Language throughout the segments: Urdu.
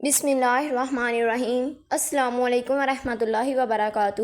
بسم اللہ الرحمن الرحیم۔ السلام علیکم ورحمۃ اللہ وبرکاتہ۔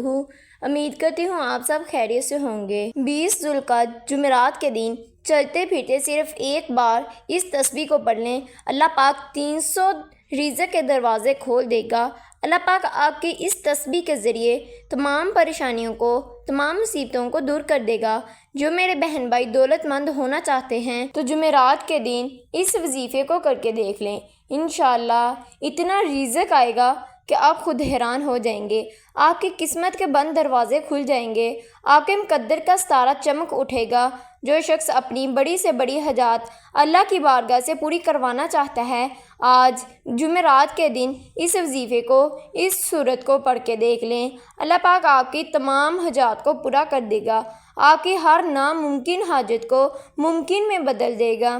امید کرتی ہوں آپ سب خیریت سے ہوں گے۔ 20 ذوالقعدہ جمعرات کے دن چلتے پھرتے صرف ایک بار اس تسبیح کو پڑھ لیں، اللہ پاک 300 رزق کے دروازے کھول دے گا۔ اللہ پاک آپ کی اس تسبیح کے ذریعے تمام پریشانیوں کو، تمام مصیبتوں کو دور کر دے گا۔ جو میرے بہن بھائی دولت مند ہونا چاہتے ہیں تو جمعرات کے دن اس وظیفے کو کر کے دیکھ لیں، انشاءاللہ اتنا رزق آئے گا کہ آپ خود حیران ہو جائیں گے۔ آپ کی قسمت کے بند دروازے کھل جائیں گے، آپ کے مقدر کا ستارہ چمک اٹھے گا۔ جو شخص اپنی بڑی سے بڑی حاجات اللہ کی بارگاہ سے پوری کروانا چاہتا ہے، آج جمعرات کے دن اس وظیفے کو، اس سورت کو پڑھ کے دیکھ لیں، اللہ پاک آپ کی تمام حاجات کو پورا کر دے گا، آپ کی ہر ناممکن حاجت کو ممکن میں بدل دے گا۔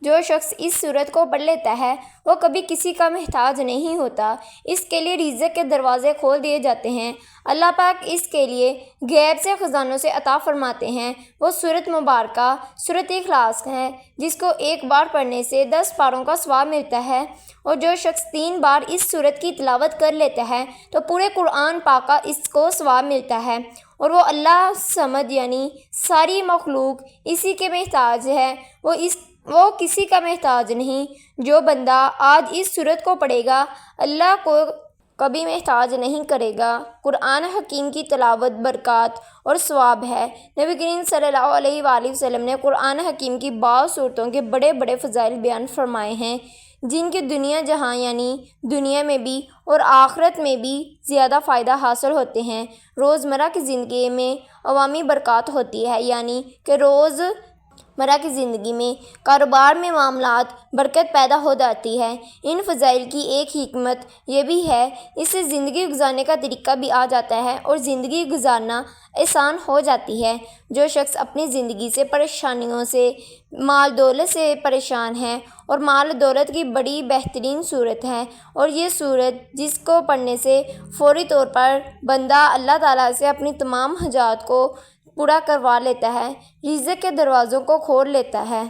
جو شخص اس سورت کو پڑھ لیتا ہے وہ کبھی کسی کا محتاج نہیں ہوتا، اس کے لیے رزق کے دروازے کھول دیے جاتے ہیں۔ اللہ پاک اس کے لیے غیب سے خزانوں سے عطا فرماتے ہیں۔ وہ سورت مبارکہ سورت اخلاص ہے، جس کو ایک بار پڑھنے سے 10 پاروں کا ثواب ملتا ہے، اور جو شخص 3 بار اس سورت کی تلاوت کر لیتا ہے تو پورے قرآن پاک کا اس کو ثواب ملتا ہے، اور وہ اللہ صمد یعنی ساری مخلوق اسی کے محتاج ہے، وہ کسی کا محتاج نہیں۔ جو بندہ آج اس سورت کو پڑھے گا اللہ کو کبھی محتاج نہیں کرے گا۔ قرآن حکیم کی تلاوت برکات اور ثواب ہے۔ نبی کریم صلی اللہ علیہ وآلہ وسلم نے قرآن حکیم کی بعض صورتوں کے بڑے بڑے فضائل بیان فرمائے ہیں، جن کے دنیا جہاں یعنی دنیا میں بھی اور آخرت میں بھی زیادہ فائدہ حاصل ہوتے ہیں۔ روزمرہ کی زندگی میں عوامی برکات ہوتی ہے، یعنی کہ روز مرہ کی زندگی میں کاروبار میں معاملات برکت پیدا ہو جاتی ہے۔ ان فضائل کی ایک حکمت یہ بھی ہے، اس سے زندگی گزارنے کا طریقہ بھی آ جاتا ہے اور زندگی گزارنا آسان ہو جاتی ہے۔ جو شخص اپنی زندگی سے پریشانیوں سے، مال دولت سے پریشان ہے، اور مال دولت کی بڑی بہترین صورت ہے، اور یہ صورت جس کو پڑھنے سے فوری طور پر بندہ اللہ تعالیٰ سے اپنی تمام حاجات کو پورا کروا لیتا ہے، رزق کے دروازوں کو کھول لیتا ہے۔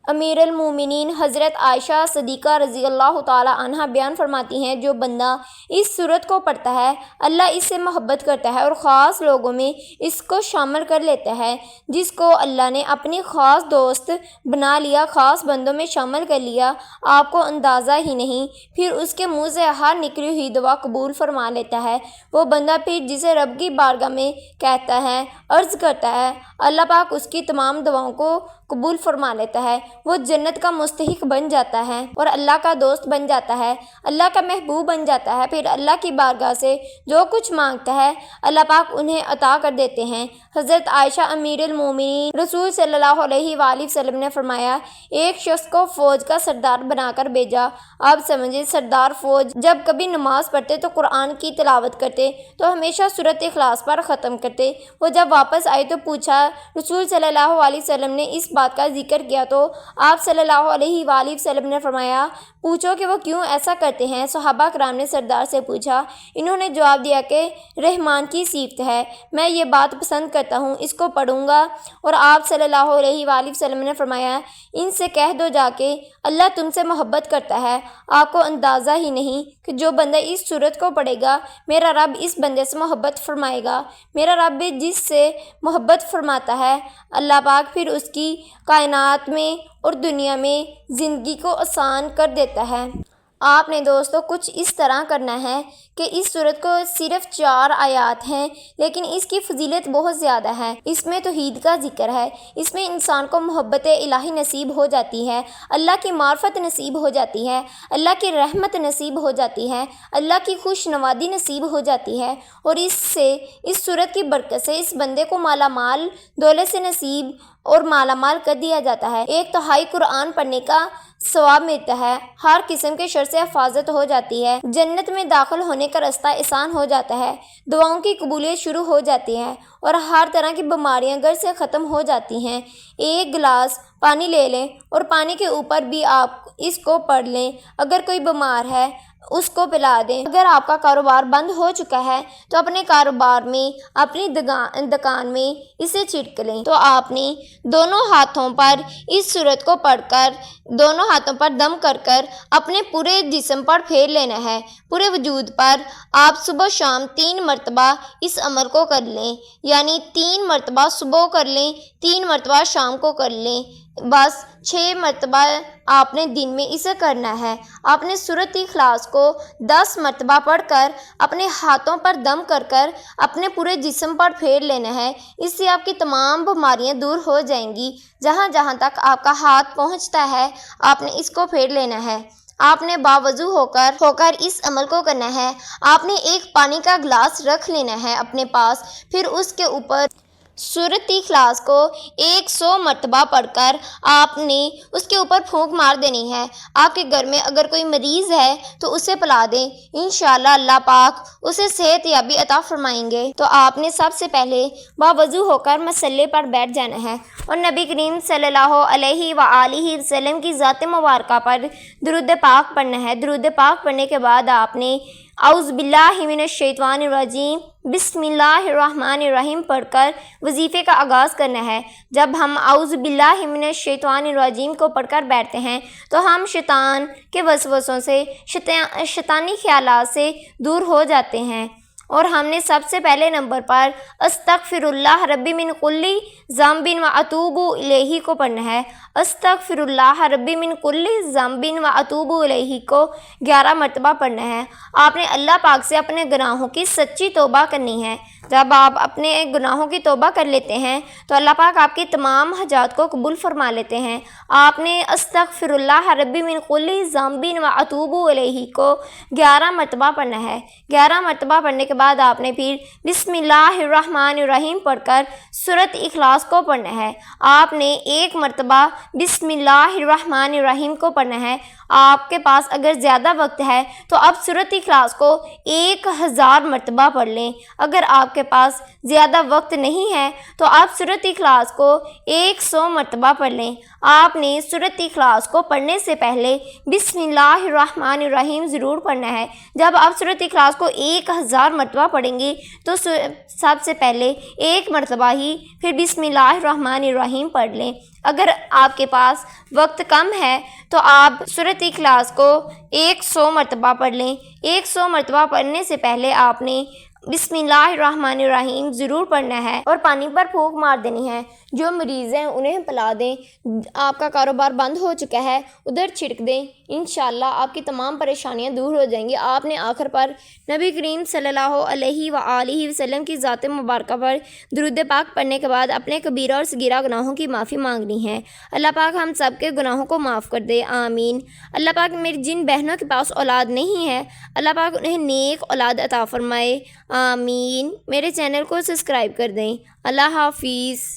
امیر المومنین حضرت عائشہ صدیقہ رضی اللہ تعالیٰ عنہ بیان فرماتی ہیں، جو بندہ اس سورت کو پڑھتا ہے اللہ اس سے محبت کرتا ہے اور خاص لوگوں میں اس کو شامل کر لیتا ہے۔ جس کو اللہ نے اپنی خاص دوست بنا لیا، خاص بندوں میں شامل کر لیا، آپ کو اندازہ ہی نہیں، پھر اس کے منہ سے ہر نکلی ہوئی دعا قبول فرما لیتا ہے۔ وہ بندہ پھر جسے رب کی بارگاہ میں کہتا ہے، عرض کرتا ہے، اللہ پاک اس کی تمام دعاؤں کو قبول فرما لیتا ہے۔ وہ جنت کا مستحق بن جاتا ہے اور اللہ کا دوست بن جاتا ہے، اللہ کا محبوب بن جاتا ہے۔ پھر اللہ کی بارگاہ سے جو کچھ مانگتا ہے اللہ پاک انہیں عطا کر دیتے ہیں۔ حضرت عائشہ امیر المومنین رسول صلی اللہ علیہ وآلہ وسلم نے فرمایا، ایک شخص کو فوج کا سردار بنا کر بھیجا۔ آپ سمجھے، سردار فوج جب کبھی نماز پڑھتے تو قرآن کی تلاوت کرتے تو ہمیشہ سورت اخلاص پر ختم کرتے۔ وہ جب واپس آئے تو پوچھا، رسول صلی اللہ علیہ وسلم نے اس بات کا ذکر کیا تو آپ صلی اللہ علیہ وآلہ وسلم نے فرمایا، پوچھو کہ وہ کیوں ایسا کرتے ہیں۔ صحابہ کرام نے سردار سے پوچھا، انہوں نے جواب دیا کہ رحمان کی صفت ہے، میں یہ بات پسند کرتا ہوں، اس کو پڑھوں گا۔ اور آپ صلی اللہ علیہ وآلہ وسلم نے فرمایا، ان سے کہہ دو جا کے اللہ تم سے محبت کرتا ہے۔ آپ کو اندازہ ہی نہیں کہ جو بندہ اس سورت کو پڑھے گا میرا رب اس بندے سے محبت فرمائے گا۔ میرا رب بھی جس سے محبت فرماتا ہے اللہ پاک پھر اس کی کائنات میں اور دنیا میں زندگی کو آسان کر دیتا ہے۔ آپ نے دوستو کچھ اس طرح کرنا ہے کہ اس سورت کو صرف 4 آیات ہیں، لیکن اس کی فضیلت بہت زیادہ ہے۔ اس میں توحید کا ذکر ہے، اس میں انسان کو محبت الہی نصیب ہو جاتی ہے، اللہ کی معرفت نصیب ہو جاتی ہے، اللہ کی رحمت نصیب ہو جاتی ہے، اللہ کی خوش نوادی نصیب ہو جاتی ہے، اور اس سورت کی برکت سے اس بندے کو مالا مال دولت سے نصیب اور مالا مال کر دیا جاتا ہے۔ 1/3 قرآن پڑھنے کا ثواب ملتا ہے، ہر قسم کے شر سے حفاظت ہو جاتی ہے، جنت میں داخل ہونے کا راستہ آسان ہو جاتا ہے، دعاؤں کی قبولیت شروع ہو جاتی ہے، اور ہر طرح کی بیماریاں گھر سے ختم ہو جاتی ہیں۔ 1 گلاس پانی لے لیں اور پانی کے اوپر بھی آپ اس کو پڑھ لیں۔ اگر کوئی بیمار ہے اس کو پلا دیں۔ اگر آپ کا کاروبار بند ہو چکا ہے تو اپنے کاروبار میں، اپنی دکان میں اسے چھڑک لیں۔ تو آپ نے دونوں ہاتھوں پر اس سورت کو پڑھ کر، دونوں ہاتھوں پر دم کر کر اپنے پورے جسم پر پھیر لینا ہے، پورے وجود پر۔ آپ صبح شام 3 مرتبہ اس عمل کو کر لیں، یعنی 3 مرتبہ صبح کر لیں، 3 مرتبہ شام کو کر لیں، بس 6 مرتبہ آپ نے دن میں اسے کرنا ہے۔ آپ نے سورۃ اخلاص کو 10 مرتبہ پڑھ کر اپنے ہاتھوں پر دم کر کر اپنے پورے جسم پر پھیر لینا ہے۔ اس سے آپ کی تمام بیماریاں دور ہو جائیں گی۔ جہاں جہاں تک آپ کا ہاتھ پہنچتا ہے آپ نے اس کو پھیر لینا ہے۔ آپ نے باوضو ہو کر اس عمل کو کرنا ہے۔ آپ نے ایک پانی کا گلاس رکھ لینا ہے اپنے پاس، پھر اس کے اوپر سورۃ اخلاص کو 100 مرتبہ پڑھ کر آپ نے اس کے اوپر پھونک مار دینی ہے۔ آپ کے گھر میں اگر کوئی مریض ہے تو اسے پلا دیں، انشاءاللہ اللہ پاک اسے صحت یابی عطا فرمائیں گے۔ تو آپ نے سب سے پہلے باوضو ہو کر مصلے پر بیٹھ جانا ہے اور نبی کریم صلی اللہ علیہ وآلہ وسلم کی ذات مبارکہ پر درود پاک پڑھنا ہے۔ درود پاک پڑھنے کے بعد آپ نے اعوذ باللہ من الشیطان الرجیم بسم اللہ الرحمن الرحیم پڑھ کر وظیفے کا آغاز کرنا ہے۔ جب ہم اعوذ باللہ من الشیطان الرجیم کو پڑھ کر بیٹھتے ہیں تو ہم شیطان کے وسوسوں سے، شیطانی خیالات سے دور ہو جاتے ہیں، اور ہم نے سب سے پہلے نمبر پر استغفر اللہ ربی من کل ذنب واتوب الیہ کو پڑھنا ہے۔ استغفر اللہ ربی من کل ذنب واتوب الیہ کو 11 مرتبہ پڑھنا ہے۔ آپ نے اللہ پاک سے اپنے گناہوں کی سچی توبہ کرنی ہے۔ جب آپ اپنے گناہوں کی توبہ کر لیتے ہیں تو اللہ پاک آپ کی تمام حاجات کو قبول فرما لیتے ہیں۔ آپ نے استغفر اللہ ربی من کل ذنب واتوب الیہ کو 11 مرتبہ پڑھنا ہے۔ 11 مرتبہ پڑھنے کے بعد آپ نے پھر بسم اللہ الرحمن الرحیم پڑھ کر سورۃ اخلاص کو پڑھنا ہے۔ آپ نے 1 مرتبہ بسم اللہ الرحمن الرحیم کو پڑھنا ہے۔ آپ کے پاس اگر زیادہ وقت ہے تو آپ سورۃ اخلاص کو 1000 مرتبہ پڑھ لیں۔ اگر آپ کے پاس زیادہ وقت نہیں ہے تو آپ سورۃ اخلاص کو 100 مرتبہ پڑھ لیں۔ آپ نے سورۃ اخلاص کو پڑھنے سے پہلے بسم اللہ الرحمن الرحیم ضرور پڑھنا ہے۔ جب آپ سورۃ اخلاص کو 1000 مرتبہ پڑھیں گے تو سب سے پہلے 1 مرتبہ ہی پھر بسم اللہ الرحمن الرحیم پڑھ لیں۔ اگر آپ کے پاس وقت کم ہے تو آپ سورۃ اخلاص کو 100 مرتبہ پڑھ لیں۔ 100 مرتبہ پڑھنے سے پہلے آپ نے بسم اللہ الرحمن الرحیم ضرور پڑھنا ہے اور پانی پر پھونک مار دینی ہے۔ جو مریض ہیں انہیں پلا دیں۔ آپ کا کاروبار بند ہو چکا ہے ادھر چھڑک دیں، انشاءاللہ آپ کی تمام پریشانیاں دور ہو جائیں گی۔ آپ نے آخر پر نبی کریم صلی اللہ علیہ وآلہ وسلم کی ذات مبارکہ پر درود پاک پڑھنے کے بعد اپنے کبیرہ اور صغیرہ گناہوں کی معافی مانگنی ہے۔ اللہ پاک ہم سب کے گناہوں کو معاف کر دے، آمین۔ اللہ پاک میری جن بہنوں کے پاس اولاد نہیں ہے اللہ پاک انہیں نیک اولاد عطا فرمائے، آمین۔ میرے چینل کو سبسکرائب کر دیں۔ اللہ حافظ۔